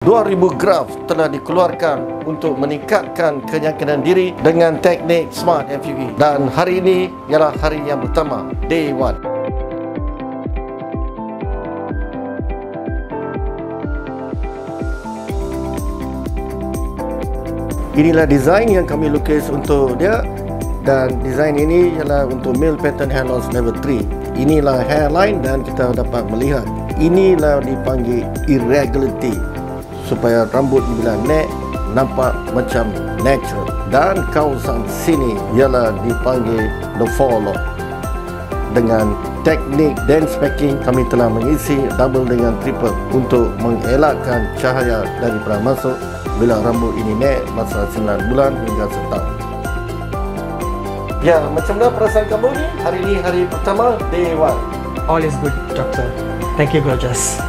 2,000 graf telah dikeluarkan untuk meningkatkan keyakinan diri dengan teknik Smart FUV. Dan hari ini ialah hari yang pertama, Day 1. Inilah desain yang kami lukis untuk dia, dan desain ini ialah untuk male pattern hair loss level 3. Inilah hairline dan kita dapat melihat inilah dipanggil irregularity, supaya rambut bila neck nampak macam natural, dan kawasan sini ialah dipanggil the fall off. Dengan teknik dance packing, kami telah mengisi double dengan triple untuk mengelakkan cahaya daripada masuk bila rambut ini naik masa 9 bulan hingga setahun. Ya, macam mana perasaan kamu ni? Hari ini hari pertama, Day 1. All is good, doctor. Thank you, gorgeous.